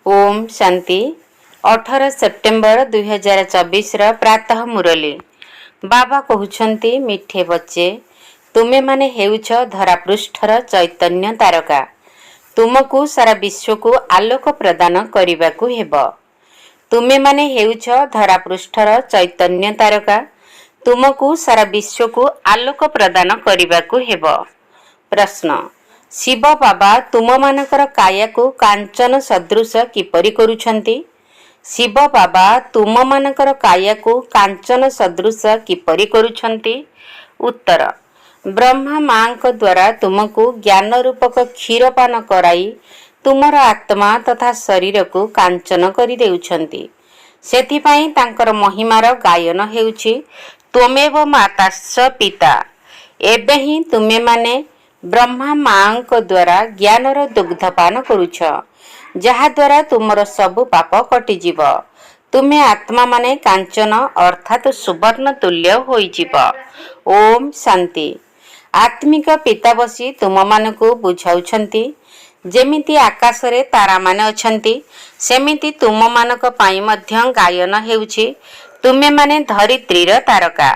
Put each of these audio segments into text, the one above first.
Om Shanti 18 September 2024 प्रातः मुरली बाबा कहउछंती मिठे बच्चे तुमे माने हेउछ धरापृष्ठर चैतन्य तारका तुमको सारा विश्व को आलोक प्रदान करिबाकू हेब। तुमे माने हेउछ धरापृष्ठर चैतन्य तारका तुमको सारा विश्व को आलोक प्रदान करिबाकू हेब। प्रश्न शिव बाबा तुम मानकर काया को कांचन सदृश किपरि करूछंती? शिव बाबा तुम मानकर काया को कांचन सदृश किपरि करूछंती? उत्तर ब्रह्मा मां द्वारा तुमको ज्ञान रूपक क्षीरपान कराई तुमर आत्मा तथा शरीर को कांचन करि देउछंती। सेथिपाई तांकर महिमार गायन हेउछि त्वमेव माताश्च पिता। एबे ही तुमे माने ब्रह्मा मां द्वारा ज्ञानर दुग्धपान करुछ जहा द्वारा तुमर सबु पाप कटिजिब। तुमे आत्मा माने कांचन अर्थात सुवर्ण तुल्य होइजिब। ओम शांति। आत्मिक पिता बसी तुम मानकु बुझाउछंती जेमिति आकाशरे तारा माने अछंती सेमिति तुम मानक पाई मध्य गायन हेउछि तुमे माने धरित्रीर तारका।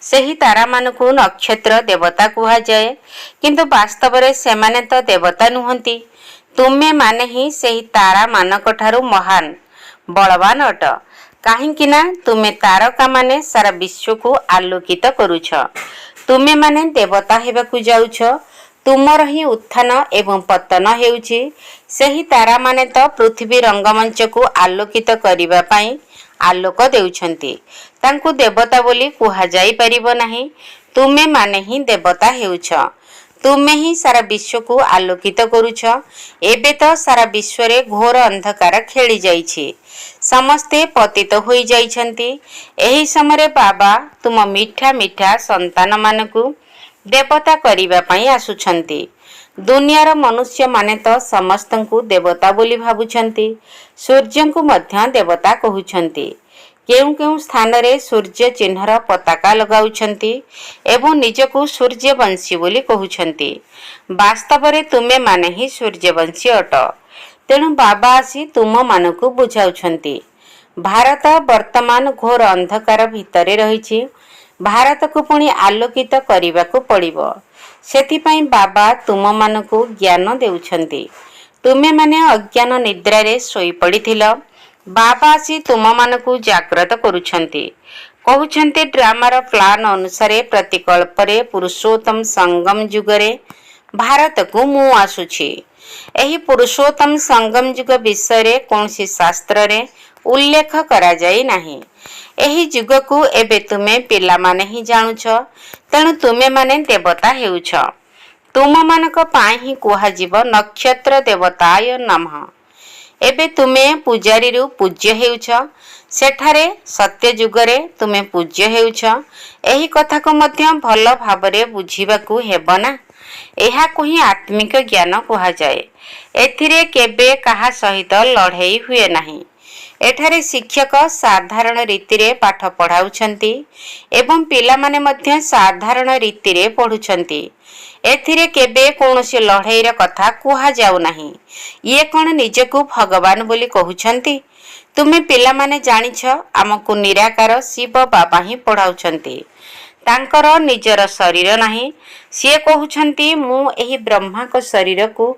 सेही तारा मानकु नक्षत्र देवता कुहा जाए किंतु वास्तव रे सेमाने तो देवता नुहंती। तुमे माने ही सेही तारा मानक ठारू महान बलवान अट काहींकिना तुमे तारका माने सारा विश्व को आलोकित करूछ। तुमे माने देवता हेबाकू जाउछ तुमर ही उत्थान एवं पतन हेउछि सेही तारा माने तो पृथ्वी रंगमंच को आलोकित करिबा पई आलोक देउछंती। तांकु देवता बोली कुहा जाई परिबो नाही। तुमे माने ही देवता हेउछ। तुमे ही सारा विश्व को आलोकित करूछ। एबे तो सारा विश्व रे घोर अंधकार खेली जाईछि समस्ते पतित होई जाईछंती। एही समय बाबा तुम मिठा मिठा संतान मानकु देवता करिबा पई आसुछंती। दुनियार मनुष्य माने तो समस्तंकु देवता बोली भाबुछंती। सूर्य को मध्य देवता कहउछंती। केउ केउ स्थान रे सूर्य चिन्हर पताका लगाउछंती एवं निजको सूर्यवंशी बोली कहउछंती। वास्तव रे तुमे माने ही सूर्यवंशी अट। तेणु बाबा आसी तुम मानकु बुझाउछंती। भारत वर्तमान घोर अंधकार भितरे रहिछि। भारत को पुणी आलोकित करिबाकू पड़िबो। सेथिपाई बाबा तुम मानकु ज्ञान देउछंती। तुमे माने अज्ञान निद्रा रे सोई पड़िथिल। बाबा आसी तुम मानकु जागृत करूछंती। कहउछंती ड्रामार प्लान अनुसार प्रतिकल्प रे पुरुषोत्तम संगम जुगरे भारत को मु आसुछि। एही पुरुषोत्तम संगम जुग विषय रे कोनसी शास्त्र रे उल्लेख करा जाई नाही। एही जुग को एबे तुमे पिला माने ही जानुछ। तेणु तुमे माने देवता हेउछ। तुम मानक पाई ही कुहा जीव नक्षत्र देवताय नमः। एबे तुमे पूजारी रु पूज्य हेउछ। सेठारे सत्य जुगरे तुमे पूज्य हेउछ। एही कथा को मध्य भल भाबरे बुझिबाकू हेब ना। एहा को ही आत्मिक ज्ञान कुहा जाए। एथिरे केबे कहा सहित लड़ाई हुए नाही। एठारे शिक्षक साधारण रीति रे पाठ पढ़ाउछंती एवं पिला माने मध्य साधारण रीति रे पढ़ुछंती। एथिरे केबे कोनोसी लड़ाई रे कथा कुहा जाउ नाही। ये कोन निजको भगवान बोली कहउछंती। तुमे पिला माने जानिछ हमकु निराकार शिव बाबा ही पढ़ाउछंती। तांकर निजर शरीर नाही। से कहउछंती मु एही ब्रह्मा को शरीर को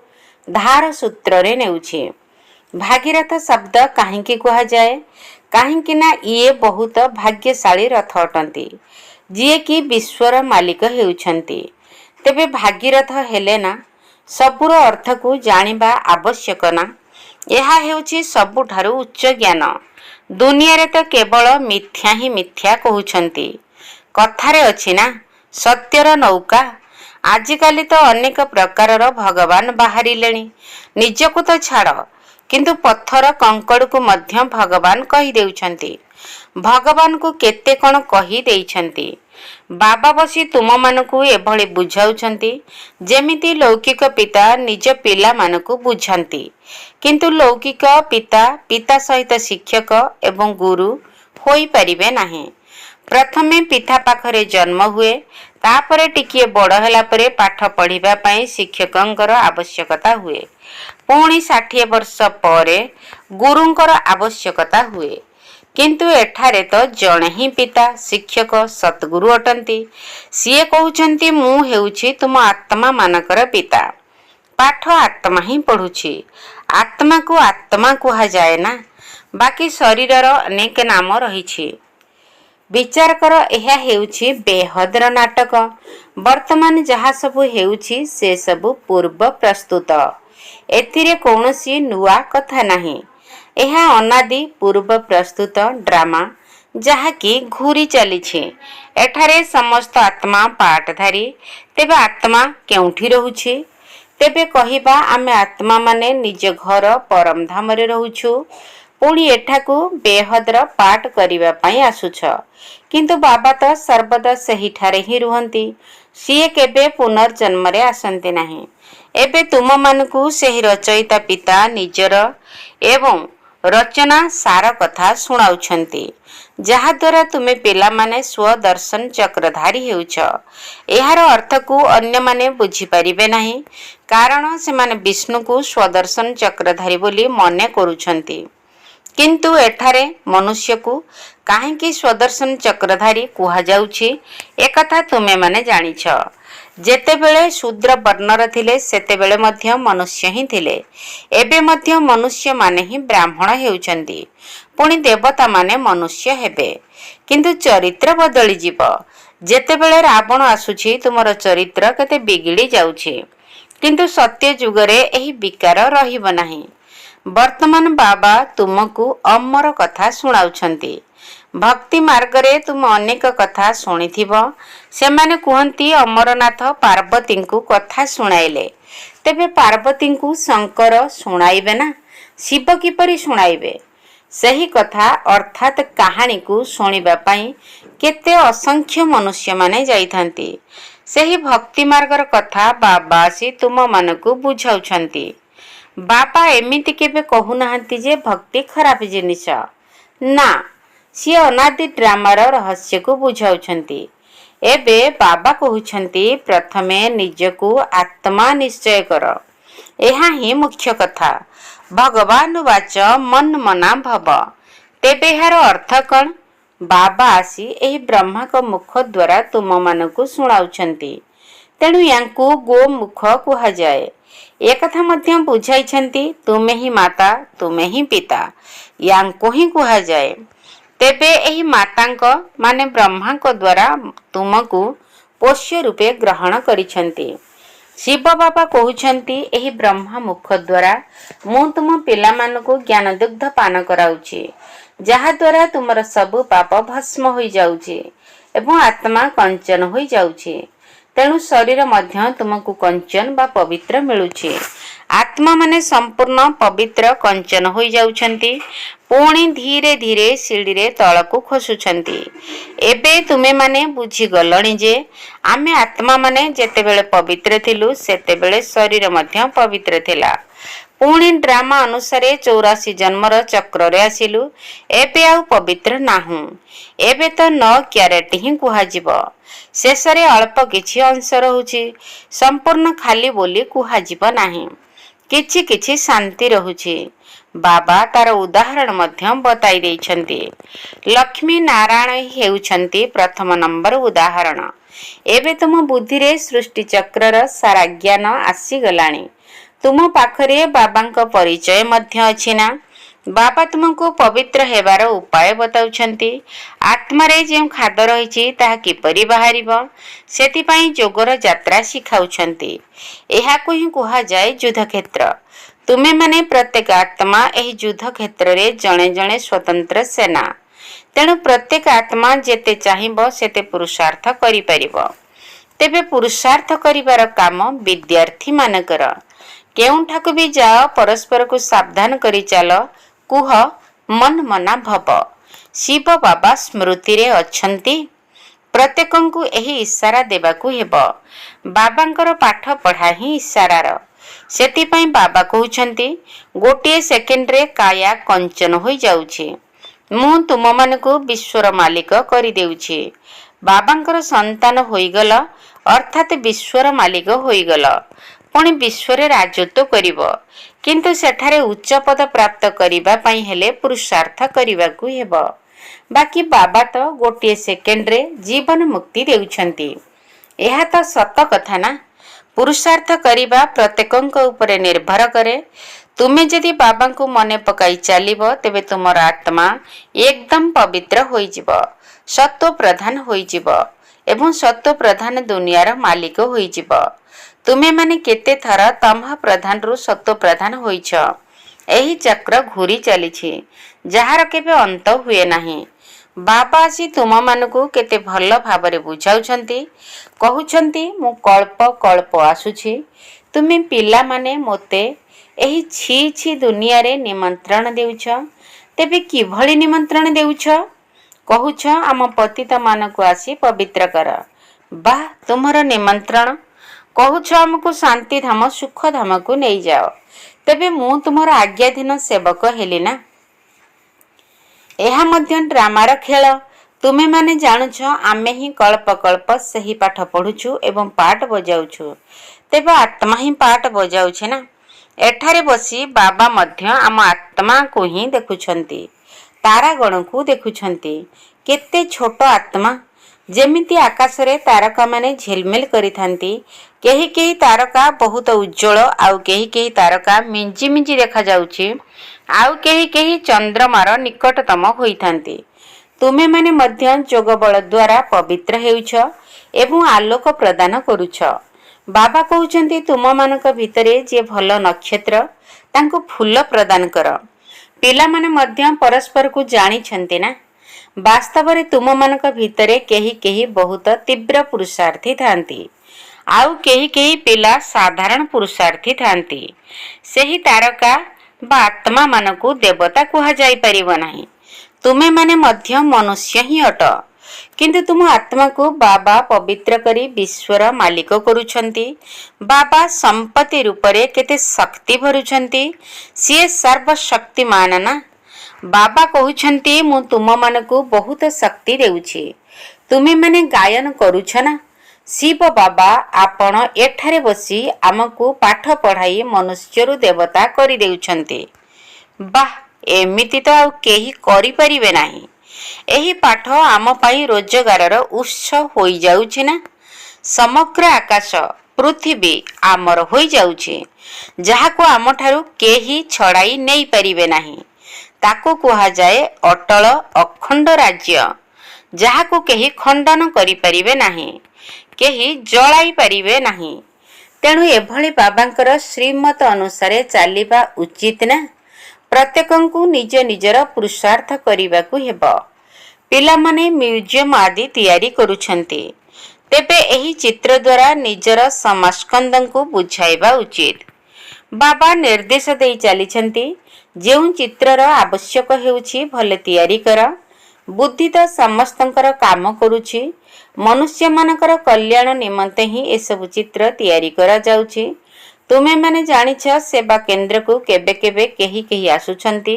धार सूत्र रे नेउछि। भागीरथ शब्द काहींकी कुहा जाए काहींकी ना ये बहुत भाग्यशाली रथ अटंती जिए कि विश्वर मालिक हेउछंती। तेबे भागीरथ हेले ना सबुर अर्थ को जानिबा आवश्यक ना। एहा हेउछि सबुठारु उच्च ज्ञान। दुनिया रे तो केवल मिथ्या ही मिथ्या कहउछंती। कथारे अछि ना सत्यर नौका। आजिकाली तो अनेक प्रकारर भगवान बाहरिलेनी। निजको तो छाड़ किंतु पत्थर कंकड़ को मध्य भगवान कही देउछंती। भगवान को केते कोन कही देइछंती। बाबा बसी तुम मानकु एभଳି बुझाउछंती जेमिति लौकिक पिता निज पिला मानकु बुझांती। किंतु लौकिक पिता पिता सहित शिक्षक एवं गुरु होई परिबे नाही। प्रथमे पिता पाखरे जन्म हुए तापरे टिकिए बड़ होला परे पाठ पढ़िबा पई शिक्षकंकर आवश्यकता हुए। पुणी 60 वर्ष पर गुरुंकर आवश्यकता हुए। किंतु एठारे तो जणे ही पिता शिक्षक सतगुरु अटंती। सीए कहउछंती मु हेउछि तुम आत्मा मानकर पिता। पाठ आत्मा ही पढ़ुछि। आत्मा को आत्मा कुहा जाए ना, बाकी शरीरर अनेक नाम रहिछि। विचार कर, यह हेउछि बेहदर नाटक। वर्तमान जहा सबु हेउछि से सबु पूर्व प्रस्तुत। एथिरे कौनसी नुआ कथा नाही। यह अनादि पूर्व प्रस्तुत ड्रामा जहाँकि घूरी चलीछि। एठारे समस्त आत्मा पाठधारी। तेबे आत्मा केउठी रहुछि? तेबे कहिबा आमे आत्मा माने निज घर परम धाम रे रहुछु, पुणी एठाकू बेहदर पाठ करिबा पई आसुछ। किंतु बाबा तो सर्वदा सही ठारे ही रुहंती। सीए केबे पुनर्जन्म रे आसंती नाही। एबे तुम मानकू सही रचयिता पिता निजर एवं रचना सार कथा सुनाउछंती, जहा द्वारा तुमे पिला माने स्वदर्शन चक्रधारी हेउछ। एहार अर्थ को अन्य माने बुझी परिबे नाही, कारण से माने विष्णु को स्वदर्शन चक्रधारी बोली मने करूछंती। किंतु एठारे मनुष्य को काहेकि स्वदर्शन चक्रधारी कुहा जाउछि एकथा तुमे माने जानिछ। जेतेबेले शूद्र वर्णर थिले सेतेबेले मध्य मनुष्य ही थिले। एबे मध्य मनुष्य माने ही ब्राह्मण हेउछंती, पुणी देवता माने मनुष्य हेबे। किंतु चरित्र बदली जीव। जेतेबेले रावण आसुछि तुमर चरित्र केते बिगिड़ी जाउछि, किंतु सत्य जुगरे एही विकार रहिब नाही। वर्तमान बाबा तुमको अमर कथा सुनाउछंती। भक्ति मार्ग रे तुम अनेक कथा शुणिथिब। सेमाने कुहंती अमरनाथ पार्वती को कथा सुनाइले। तेबे पार्वती को शंकर सुनाइबे ना, शिव किपरि सुनाइबे? सही कथा अर्थात कहानी को सुनिबा पई केते असंख्य मनुष्य माने जाइथांती। सही भक्ति मार्गर कथा बाबा आसी तुम मानकू बुझाउछंती। बापा एमिति केबे कहू नाहंती जे भक्ति खराब जिनिस ना, सी अनादि ड्रामार रहस्य को बुझाउछंती। एबे बाबा कहउछंती प्रथमे निजको आत्मा निश्चय कर। एहा ही मुख्य कथा। भगवान वाच मन मना भव। तेबे यार अर्थ कण? बाबा आसी एही ब्रह्मा को मुख द्वारा तुम मानकू सुनाउछंती। तेणु यांकू गो मुख कुहा जाए। एक कथा मध्य बुझाइछंती तुमे ही माता तुमे ही पिता, यांको ही कुहा जाए। तेबे एही मातांक माने ब्रह्मांक द्वारा तुमको पोष्य रूपे ग्रहण करिछंती। शिव बाबा कहउछंती एही ब्रह्मा मुख द्वारा मु तुम पिला मानको ज्ञान दुग्ध पान कराउछि, जहा द्वारा तुमर सब पाप भस्म होई जाउछि एवं आत्मा कंचन होई जाउछि। तेणु शरीर मध्य तुमको कंचन बा पवित्र मिलुछि। आत्मा माने संपूर्ण पवित्र कंचन होई जाउछंती, पुणी धीरे धीरे सीढ़ी रे तळकू खसुछंती। एबे तुमे माने बुझी गलणी जे आमे आत्मा माने जेतेबेले पवित्र थिलु सेतेबेले शरीर मध्य पवित्र थिला। पुणी ड्रामा अनुसारे 84 जन्मर चक्र रे आसिलु। एबे आउ पवित्र नाहु। एबे तो 9 क्यारेट ही कुहाजिब। शेषरे अल्प किछि अंश रहुछि, संपूर्ण खाली बोली कुहाजिब नाही। किछि किछि शांति रहुछि। बाबा तार उदाहरण मध्य बताई देइछंती। लक्ष्मी नारायण हेउछंती प्रथम नंबर उदाहरण। एबे तुम बुद्धि रे सृष्टि चक्रर सारा ज्ञान आसी गलानी। तुम पाखरे बाबांक परिचय मध्य अछि ना। बाबा तुमको पवित्र हेबार उपाय बताउछंती। आत्मा रे जे खाद रहिछि ताहा किपरि बाहरिबो सेति पई जोगर यात्रा सिखाउछंती। एहा को ही कुहा जाय युद्ध क्षेत्र। तुमे माने प्रत्येक आत्मा एही युद्ध क्षेत्र रे जणे जणे स्वतंत्र सेना। तेणु प्रत्येक आत्मा जेते चाहिबो सेते पुरुषार्थ करि परिबो। तेबे पुरुषार्थ करिबार काम विद्यार्थी मानकर। केउठाकु भी जाओ परस्पर को सावधान करी चाल। कुह मन मना भव। शिव बाबा स्मृति रे अछंती। प्रत्येकंकु एही इशारा देबाकू हेबो। बाबांकर पाठ पढ़ा ही इशारार। सेति पई बाबा कहउछंती गोटे सेकेंड रे काया कंचन होई जाउछि। मु तुम मानकू विश्वर मालिक करि देउछि। बाबांकर संतान होईगल अर्थात विश्वर मालिक होईगल। पुणी विश्व रे राजत्व करिवो। କିନ୍ତୁ ସେଠାରେ ଉଚ୍ଚ ପଦ ପ୍ରାପ୍ତ କରିବା ପାଇଁ ହେଲେ ପୁରୁଷାର୍ଥ କରିବାକୁ ହେବ। ବାକି ବାବା ତ ଗୋଟିଏ ସେକେଣ୍ଡରେ ଜୀବନ ମୁକ୍ତି ଦେଉଛନ୍ତି। ଏହା ତ ସତ କଥା ନା। ପୁରୁଷାର୍ଥ କରିବା ପ୍ରତ୍ୟେକଙ୍କ ଉପରେ ନିର୍ଭର କରେ। ତୁମେ ଯଦି ବାବାଙ୍କୁ ମନେ ପକାଇ ଚାଲିବ ତେବେ ତୁମର ଆତ୍ମା ଏକଦମ ପବିତ୍ର ହୋଇଯିବ, ସତ୍ତ୍ୱ ପ୍ରଧାନ ହୋଇଯିବ ଏବଂ ସତ୍ତ୍ୱ ପ୍ରଧାନ ଦୁନିଆର ମାଲିକ ହୋଇଯିବ। ତୁମେମାନେ କେତେ ଥର ତମଃ ପ୍ରଧାନରୁ ସତ୍ତ୍ୱ ପ୍ରଧାନ ହୋଇଛ। ଏହି ଚକ୍ର ଘୂରି ଚାଲିଛି, ଯାହାର କେବେ ଅନ୍ତ ହୁଏ ନାହିଁ। ବାବା ଆସି ତୁମମାନଙ୍କୁ କେତେ ଭଲ ଭାବରେ ବୁଝାଉଛନ୍ତି। କହୁଛନ୍ତି, ମୁଁ କଳ୍ପ କଳ୍ପ ଆସୁଛି। ତୁମେ ପିଲାମାନେ ମୋତେ ଏହି ଛି ଛି ଦୁନିଆରେ ନିମନ୍ତ୍ରଣ ଦେଉଛ। ତେବେ କିଭଳି ନିମନ୍ତ୍ରଣ ଦେଉଛ? କହୁଛ ଆମ ପତିତମାନଙ୍କୁ ଆସି ପବିତ୍ର କର। ବାଃ, ତୁମର ନିମନ୍ତ୍ରଣ। କହୁଛ ଆମକୁ ଶାନ୍ତିଧାମ ସୁଖଧାମକୁ ନେଇଯାଅ। ତେବେ ମୁଁ ତୁମର ଆଜ୍ଞାଧୀନ ସେବକ ହେଲି ନା। ଏହା ମଧ୍ୟ ଡ୍ରାମାର ଖେଳ। ତୁମେମାନେ ଜାଣୁଛ ଆମେ ହିଁ କଳ୍ପ କଳ୍ପ ସେହି ପାଠ ପଢୁଛୁ ଏବଂ ପାଠ ବଜାଉଛୁ। ତେବେ ଆତ୍ମା ହିଁ ପାଠ ବଜାଉଛି ନା। ଏଠାରେ ବସି ବାବା ମଧ୍ୟ ଆମ ଆତ୍ମାକୁ ହିଁ ଦେଖୁଛନ୍ତି, ତାରାଗଣକୁ ଦେଖୁଛନ୍ତି। କେତେ ଛୋଟ ଆତ୍ମା। ଯେମିତି ଆକାଶରେ ତାରକାମାନେ ଝିଲମିଲ କରିଥାନ୍ତି। କେହି କେହି ତାରକା ବହୁତ ଉଜ୍ଜଳ, ଆଉ କେହି କେହି ତାରକା ମିଞ୍ଜି ମିଞ୍ଜି ଦେଖାଯାଉଛି, ଆଉ କେହି କେହି ଚନ୍ଦ୍ରମାର ନିକଟତମ ହୋଇଥାନ୍ତି। ତୁମେମାନେ ମଧ୍ୟ ଯୋଗ ବଳ ଦ୍ୱାରା ପବିତ୍ର ହେଉଛ ଏବଂ ଆଲୋକ ପ୍ରଦାନ କରୁଛ। ବାବା କହୁଛନ୍ତି ତୁମମାନଙ୍କ ଭିତରେ ଯିଏ ଭଲ ନକ୍ଷତ୍ର ତାଙ୍କୁ ଫୁଲ ପ୍ରଦାନ କର। ପିଲାମାନେ ମଧ୍ୟ ପରସ୍ପରକୁ ଜାଣିଛନ୍ତି ନା। ବାସ୍ତବରେ ତୁମମାନଙ୍କ ଭିତରେ କେହି କେହି ବହୁତ ତୀବ୍ର ପୁରୁଷାର୍ଥୀ ଥାନ୍ତି, ଆଉ କେହି କେହି ପିଲା ସାଧାରଣ ପୁରୁଷାର୍ଥୀ ଥାନ୍ତି। ସେହି ତାରକା ବା ଆତ୍ମାମାନଙ୍କୁ ଦେବତା କୁହାଯାଇପାରିବ ନାହିଁ। ତୁମେମାନେ ମଧ୍ୟ ମନୁଷ୍ୟ ହିଁ ଅଟ। କିନ୍ତୁ ତୁମ ଆତ୍ମାକୁ ବାବା ପବିତ୍ର କରି ବିଶ୍ୱର ମାଲିକ କରୁଛନ୍ତି। ବାବା ସମ୍ପତ୍ତି ରୂପରେ କେତେ ଶକ୍ତି ଭରୁଛନ୍ତି। ସିଏ ସର୍ବଶକ୍ତିମାନ ନା। ବାବା କହୁଛନ୍ତି ମୁଁ ତୁମମାନଙ୍କୁ ବହୁତ ଶକ୍ତି ଦେଉଛି। ତୁମେମାନେ ଗାୟନ କରୁଛ ନା। ଶିବ ବାବା ଆପଣ ଏଠାରେ ବସି ଆମକୁ ପାଠ ପଢ଼ାଇ ମନୁଷ୍ୟରୁ ଦେବତା କରିଦେଉଛନ୍ତି। ବାଃ, ଏମିତି ତ ଆଉ କେହି କରିପାରିବେ ନାହିଁ। ଏହି ପାଠ ଆମ ପାଇଁ ରୋଜଗାରର ଉତ୍ସ ହୋଇଯାଉଛି ନା। ସମଗ୍ର ଆକାଶ ପୃଥିବୀ ଆମର ହୋଇଯାଉଛି, ଯାହାକୁ ଆମଠାରୁ କେହି ଛଡ଼ାଇ ନେଇପାରିବେ ନାହିଁ। ତାକୁ କୁହାଯାଏ ଅଟଳ ଅଖଣ୍ଡ ରାଜ୍ୟ, ଯାହାକୁ କେହି ଖଣ୍ଡନ କରିପାରିବେ ନାହିଁ, କେହି ଜଳାଇ ପାରିବେ ନାହିଁ। ତେଣୁ ଏଭଳି ବାବାଙ୍କର ଶ୍ରୀମତ ଅନୁସାରେ ଚାଲିବା ଉଚିତ ନା। ପ୍ରତ୍ୟେକଙ୍କୁ ନିଜ ନିଜର ପୁରୁଷାର୍ଥ କରିବାକୁ ହେବ। ପିଲାମାନେ ମ୍ୟୁଜିୟମ ଆଦି ତିଆରି କରୁଛନ୍ତି। ତେବେ ଏହି ଚିତ୍ର ଦ୍ୱାରା ନିଜର ସମାସ୍କନ୍ଦଙ୍କୁ ବୁଝାଇବା ଉଚିତ। ବାବା ନିର୍ଦ୍ଦେଶ ଦେଇ ଚାଲିଛନ୍ତି, ଯେଉଁ ଚିତ୍ରର ଆବଶ୍ୟକ ହେଉଛି ଭଲ ତିଆରି କର। ବୁଦ୍ଧି ତ ସମସ୍ତଙ୍କର କାମ କରୁଛି। ମନୁଷ୍ୟମାନଙ୍କର କଲ୍ୟାଣ ନିମନ୍ତେ ହିଁ ଏସବୁ ଚିତ୍ର ତିଆରି କରାଯାଉଛି। ତୁମେମାନେ ଜାଣିଛ ସେବା କେନ୍ଦ୍ରକୁ କେବେ କେବେ କେହି କେହି ଆସୁଛନ୍ତି।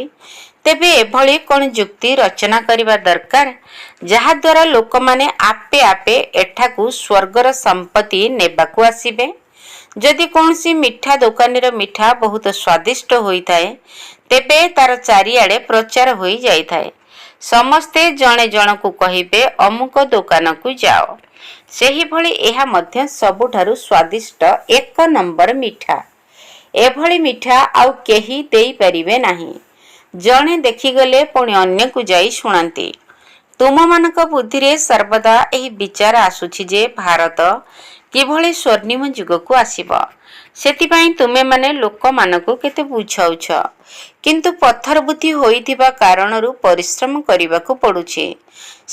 ତେବେ ଏଭଳି କ'ଣ ଯୁକ୍ତି ରଚନା କରିବା ଦରକାର, ଯାହାଦ୍ୱାରା ଲୋକମାନେ ଆପେ ଆପେ ଏଠାକୁ ସ୍ୱର୍ଗର ସମ୍ପତ୍ତି ନେବାକୁ ଆସିବେ। ଯଦି କୌଣସି ମିଠା ଦୋକାନୀର ମିଠା ବହୁତ ସ୍ୱାଦିଷ୍ଟ ହୋଇଥାଏ, ତେବେ ତାର ଚାରିଆଡ଼େ ପ୍ରଚାର ହୋଇଯାଇଥାଏ। ସମସ୍ତେ ଜଣେ ଜଣକୁ କହିବେ ଅମୁକ ଦୋକାନକୁ ଯାଅ। ସେହିଭଳି ଏହା ମଧ୍ୟ ସବୁଠାରୁ ସ୍ୱାଦିଷ୍ଟ ଏକ ନମ୍ବର ମିଠା। ଏଭଳି ମିଠା ଆଉ କେହି ଦେଇପାରିବେ ନାହିଁ। ଜଣେ ଦେଖିଗଲେ ପୁଣି ଅନ୍ୟକୁ ଯାଇ ଶୁଣାନ୍ତି। ତୁମମାନଙ୍କ ବୁଦ୍ଧିରେ ସର୍ବଦା ଏହି ବିଚାର ଆସୁଛି ଯେ ଭାରତ କିଭଳି ସ୍ୱର୍ଣ୍ଣିମ ଯୁଗକୁ ଆସିବ। ସେଥିପାଇଁ ତୁମେମାନେ ଲୋକମାନଙ୍କୁ କେତେ ବୁଝାଉଛ, କିନ୍ତୁ ପଥର ବୁଦ୍ଧି ହୋଇଥିବା କାରଣରୁ ପରିଶ୍ରମ କରିବାକୁ ପଡୁଛି।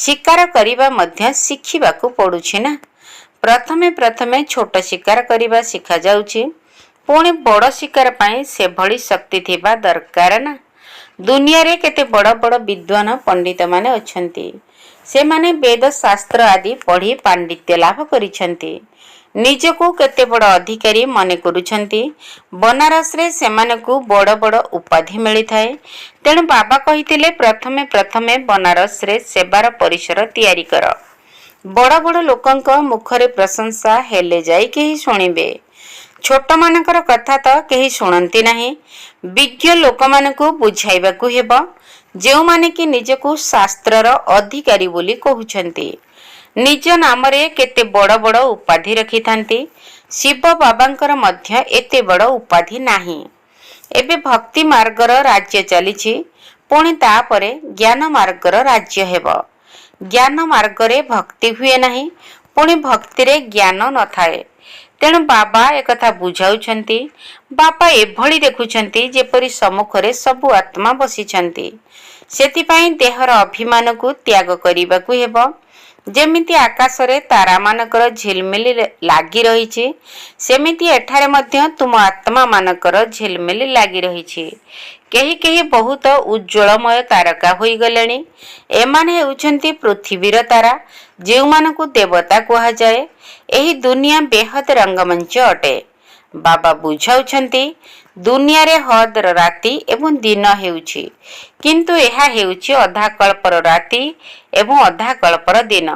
ଶିକାର କରିବା ମଧ୍ୟ ଶିଖିବାକୁ ପଡୁଛି ନା। ପ୍ରଥମେ ପ୍ରଥମେ ଛୋଟ ଶିକାର କରିବା ଶିଖାଯାଉଛି, ପୁଣି ବଡ଼ ଶିକାର ପାଇଁ ସେଭଳି ଶକ୍ତି ଥିବା ଦରକାର ନା। ଦୁନିଆରେ କେତେ ବଡ଼ ବଡ଼ ବିଦ୍ୱାନ ପଣ୍ଡିତମାନେ ଅଛନ୍ତି। ସେମାନେ ବେଦ ଶାସ୍ତ୍ର ଆଦି ପଢ଼ି ପାଣ୍ଡିତ୍ୟ ଲାଭ କରିଛନ୍ତି। ନିଜକୁ କେତେ ବଡ଼ ଅଧିକାରୀ ମନେ କରୁଛନ୍ତି। ବନାରସରେ ସେମାନଙ୍କୁ ବଡ଼ ବଡ଼ ଉପାଧି ମିଳିଥାଏ। ତେଣୁ ବାବା କହିଥିଲେ ପ୍ରଥମେ ପ୍ରଥମେ ବନାରସରେ ସେବାର ପରିସର ତିଆରି କର। ବଡ଼ ବଡ଼ ଲୋକଙ୍କ ମୁଖରେ ପ୍ରଶଂସା ହେଲେ ଯାଇ କେହି ଶୁଣିବେ। छोट मानकर कथा तो केही शुणती नहीं। विज्ञ लोक मानकु बुझाइबाकु हेबो, जेउ माने कि निजकु शास्त्रर अधिकारी बोली कहउछंती। निज नाम रे केते बड़ बड़ उपाधि रखिथांती। शिव बाबांकर मध्य एते बड़ उपाधि नाही। एबे भक्ति मार्गर राज्य चलीछि, पुणी तापरे ज्ञान मार्गर राज्य हेबो। ज्ञान मार्गरे भक्ति हुए नहीं, पुणी भक्ति रे ज्ञान न थाए। तेणु बाबा एकथा बुझाउछंती। बाबा एभଳି देखुछंती जेपरि सम्मुखरे सबु आत्मा बसिछंती। सेतिपाई देहर अभिमान को त्याग करिबाकु हेबो। जेमिति आकाशरे तारा मानकर झिलमिली लागी रहिछि, सेमिति एठारे मध्य तुम आत्मा मानकर झिलमिली लागी रहिछि। केही केही बहुत उज्ज्वलमय तारका होई गलेनी। एमाने हेउछंती पृथ्वीर तारा, जेउमानकु देवता कुहा जाए। एही दुनिया बेहद रंगमंच अटे। बाबा बुझाउछंती दुनिया रे हदर राति एवं दिन हेउछि, किंतु एहा हेउछि अधा कल्पर राति एवं अधा कल्पर दिन,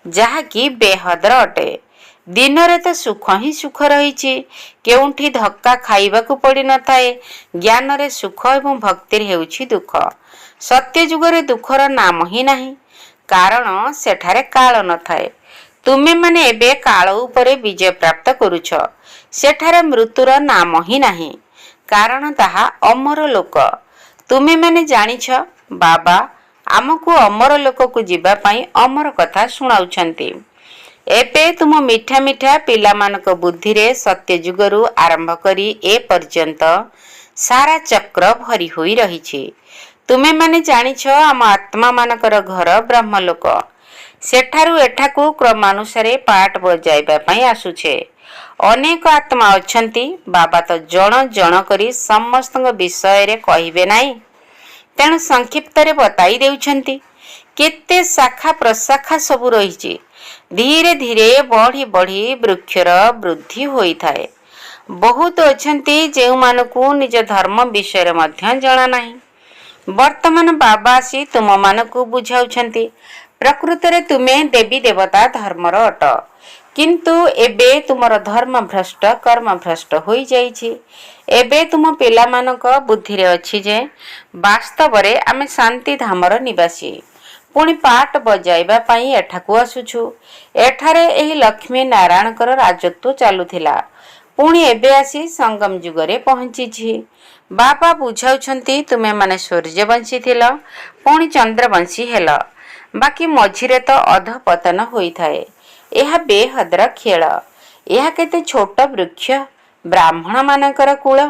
जहा कि बेहदर अटे। दिन रे तो सुख ही सुख रहिछि, केउंठी धक्का खाइबाकु पड़ी न थाए। ज्ञान रे सुख एवं भक्ति रे हेउछि दुख। सत्य जुग रे दुखर नाम ही नाही, कारण सेठारे काल न थाए। तुमे माने एबे काल उपरे विजय प्राप्त करूछ। सेठारे मृत्युर नाम ही नाही, कारण ताहा अमर लोक। तुमे माने जानिछ बाबा आमको अमर लोक को जीवा पाई अमर कथा सुनाउछंती। एबे तुम मिठा मिठा पिला मानक बुद्धि रे सत्य जुगरु आरंभ करी ए पर्यंत सारा चक्र भरी होई रहिछि। तुमे माने जानिछ आम आत्मा मानकर घर ब्रह्मलोक। सेठारु एठाकू क्रमानुसारे पाठ बजाइबा पाई आसुछे। अनेक आत्मा अछंती। बाबा तो जण जण करी समस्त विषय रे कहिबे नाही, तेणु संक्षिप्त रे बताई देउछंती। केते शाखा प्रशाखा सब रहिछि। धीरे धीरे बढ़ी बढ़ी वृक्षर वृद्धि होई थाए। बहुत अछंती जेउ मानकू निज धर्म विषय रे मध्य जणा नाही। वर्तमान बाबा आसी तुम मानकू बुझाउछंती। प्रकृत रे तुमे देवी देवता धर्मर अट, किंतु एबे तुमर धर्म भ्रष्ट कर्म भ्रष्ट होई जाइछि। एबे तुम पिला मानक बुद्धि रे अछि जे वास्तव रे आमे शांति धामर निवासी। पुणी पाठ बजाइबा पाई एठाकू आसुछु। एठारे एही लक्ष्मी नारायणकर राजत्व चालुथिला, पुणी एबे आसी संगम जुगरे पहुंचीछि। बाबा बुझाउछंती तुमे माने सूर्यवंशी थिल, पुणी चंद्रवंशी हेल, बाकी मझिरे तो अध पतन होई थाए। यह बेहदर खेल। यह केते छोट वृक्ष, ब्राह्मण मानकर कूल,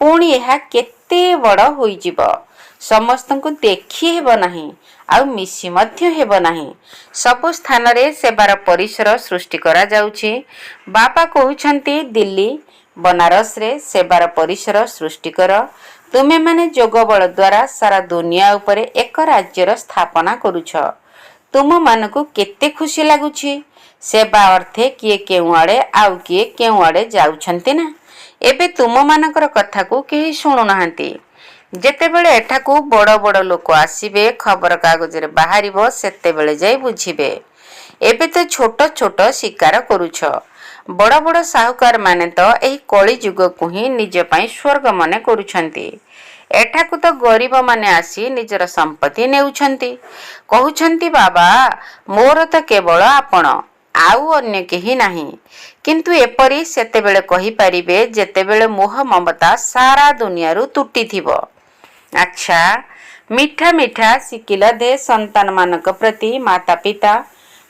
पुणी यह केते बड़ होई जिवो। समस्तंकु देखि हेबो नाही, आउ मिसी मध्य हेबो नाही। सब स्थान रे सेवार परिसर सृष्टि करा जाउछि। बाबा कहउछंती दिल्ली बनारस रे सेवार परिसर सृष्टि कर। तुमे माने जोग बल द्वारा सारा दुनिया उपरे एक राज्यर स्थापना करूछ। तुम मानकु केते खुशी लागुछि। सेवा अर्थे किए केउ आड़े आउ किए केउ आड़े जाउछंती ना। एबे तुम मानकर कथा को केही सुनु नाहंती। जेतेबेले एठाकू बड़ बड़ लोक आसीबे, खबर कागज रे बाहरिबो, सेतेबेले जाई बुझिबे। एबे तो छोट छोट शिकार करूछ। बड़ बड़ साहुकार माने तो एही कली जुग को ही निज पई स्वर्ग मने करूछंती। एठाकू तो गरीब माने आसी निजर संपत्ति नेउछंती। कहउछंती बाबा मोर तो केवल आपण, आउ अन्य केही नाही। किंतु एपरी सेतेबेले कहि परिबे जेतेबेले मोह ममता सारा दुनिया रु तुटी थिबो। अच्छा मिठा मिठा सिकिल दे संतान मानक प्रति माता पिता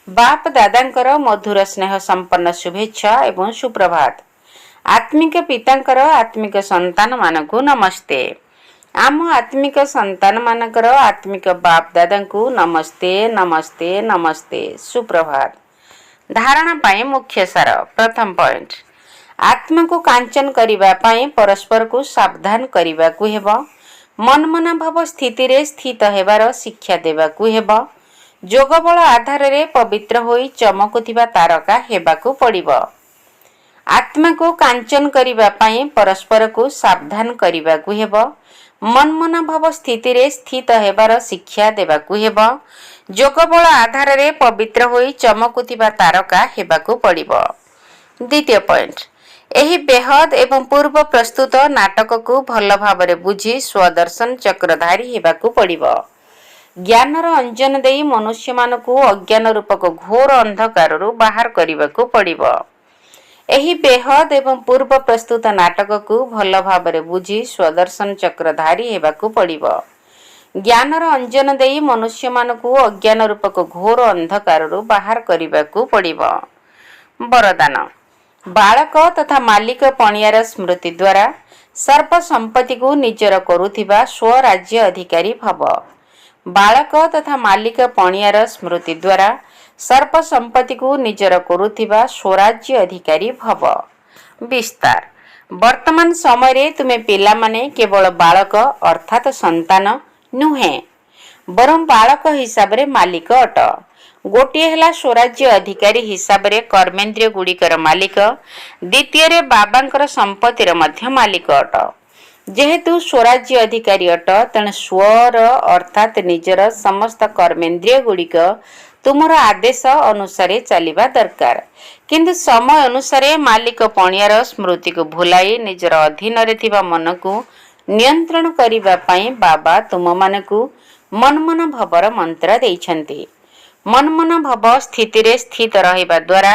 बाप दादांकर मधुर स्नेह संपन्न शुभेच्छा एवं सुप्रभात। आत्मिक पितांकर आत्मिक संतान मानकु नमस्ते। आम आत्मिक संतान मानकर आत्मिक बाप दादांकु नमस्ते नमस्ते नमस्ते सुप्रभात। धारणा पाई मुख्य सार। प्रथम पॉइंट, आत्मा को कांचन करिबा पाई परस्पर को सावधान करिबा को हेबो। मन मना भाव स्थिति रे स्थित हेबार शिक्षा देबा को हेबो। जोगबल आधार रे पवित्र होई चमकुथिबा तारका हेबाकू पड़िबो। आत्मा को कांचन करिबा पाई परस्पर को सावधान करिबा को हेबो। मन मना भाव स्थिति रे स्थित हेबार शिक्षा देबाकू हेबो। जोगबल आधार रे पवित्र होई चमकुथिबा तारका हेबाकू पड़िबो। द्वितीय पॉइंट, ଏହି ବେହଦ ଏବଂ ପୂର୍ବ ପ୍ରସ୍ତୁତ ନାଟକକୁ ଭଲ ଭାବରେ ବୁଝି ସ୍ୱଦର୍ଶନ ଚକ୍ରଧାରୀ ହେବାକୁ ପଡ଼ିବ। ଜ୍ଞାନର ଅଞ୍ଜନ ଦେଇ ମନୁଷ୍ୟମାନଙ୍କୁ ଅଜ୍ଞାନ ରୂପକ ଘୋର ଅନ୍ଧକାରରୁ ବାହାର କରିବାକୁ ପଡ଼ିବ। ଏହି ବେହଦ ଏବଂ ପୂର୍ବ ପ୍ରସ୍ତୁତ ନାଟକକୁ ଭଲ ଭାବରେ ବୁଝି ସ୍ୱଦର୍ଶନ ଚକ୍ରଧାରୀ ହେବାକୁ ପଡ଼ିବ। ଜ୍ଞାନର ଅଞ୍ଜନ ଦେଇ ମନୁଷ୍ୟମାନଙ୍କୁ ଅଜ୍ଞାନ ରୂପକ ଘୋର ଅନ୍ଧକାରରୁ ବାହାର କରିବାକୁ ପଡ଼ିବ। ବରଦାନ। ବାଳକ ତଥା ମାଲିକ ପଣିଆର ସ୍ମୃତି ଦ୍ୱାରା ସର୍ବ ସମ୍ପତ୍ତିକୁ ନିଜର କରୁଥିବା ସ୍ୱରାଜ୍ୟ ଅଧିକାରୀ ଭବ। ବାଳକ ତଥା ମାଲିକ ପଣିଆର ସ୍ମୃତି ଦ୍ୱାରା ସର୍ବ ସମ୍ପତ୍ତିକୁ ନିଜର କରୁଥିବା ସ୍ୱରାଜ୍ୟ ଅଧିକାରୀ ଭବ। ବିସ୍ତାର। ବର୍ତ୍ତମାନ ସମୟରେ ତୁମେ ପିଲାମାନେ କେବଳ ବାଳକ ଅର୍ଥାତ୍ ସନ୍ତାନ ନୁହେଁ, ବରଂ ବାଳକ ହିସାବରେ ମାଲିକ ଅଟ। ଗୋଟିଏ ହେଲା ସ୍ୱରାଜ୍ୟ ଅଧିକାରୀ ହିସାବରେ କର୍ମେନ୍ଦ୍ରିୟ ଗୁଡ଼ିକର ମାଲିକ, ଦ୍ୱିତୀୟରେ ବାବାଙ୍କର ସମ୍ପତ୍ତିର ମଧ୍ୟ ମାଲିକ ଅଟ। ଯେହେତୁ ସ୍ୱରାଜ୍ୟ ଅଧିକାରୀ ଅଟ, ତେଣୁ ସ୍ୱର ଅର୍ଥାତ୍ ନିଜର ସମସ୍ତ କର୍ମେନ୍ଦ୍ରିୟ ଗୁଡ଼ିକ ତୁମର ଆଦେଶ ଅନୁସାରେ ଚାଲିବା ଦରକାର। କିନ୍ତୁ ସମୟ ଅନୁସାରେ ମାଲିକ ପଣିଆର ସ୍ମୃତିକୁ ଭୁଲାଇ ନିଜର ଅଧୀନରେ ଥିବା ମନକୁ ନିୟନ୍ତ୍ରଣ କରିବା ପାଇଁ ବାବା ତୁମମାନଙ୍କୁ ମନ୍ମନ ଭବର ମନ୍ତ୍ର ଦେଇଛନ୍ତି। ମନ୍ମନ ଭବ ସ୍ଥିତିରେ ସ୍ଥିତ ରହିବା ଦ୍ୱାରା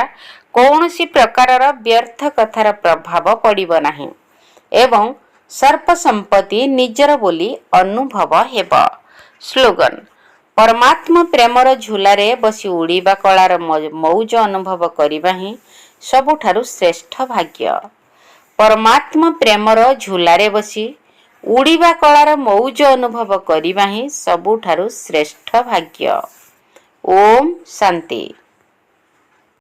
କୌଣସି ପ୍ରକାରର ବ୍ୟର୍ଥ କଥାର ପ୍ରଭାବ ପଡ଼ିବ ନାହିଁ ଏବଂ ସର୍ବ ସମ୍ପତ୍ତି ନିଜର ବୋଲି ଅନୁଭବ ହେବ। ସ୍ଲୋଗାନ। ପରମାତ୍ମା ପ୍ରେମର ଝୁଲାରେ ବସି ଉଡ଼ିବା କଳାର ମଉଜ ଅନୁଭବ କରିବା ହିଁ ସବୁଠାରୁ ଶ୍ରେଷ୍ଠ ଭାଗ୍ୟ। ପରମାତ୍ମା ପ୍ରେମର ଝୁଲାରେ ବସି ଉଡ଼ିବା କଳାର ମଉଜ ଅନୁଭବ କରିବା ହିଁ ସବୁଠାରୁ ଶ୍ରେଷ୍ଠ ଭାଗ୍ୟ। ଓମ୍ ଶାନ୍ତି।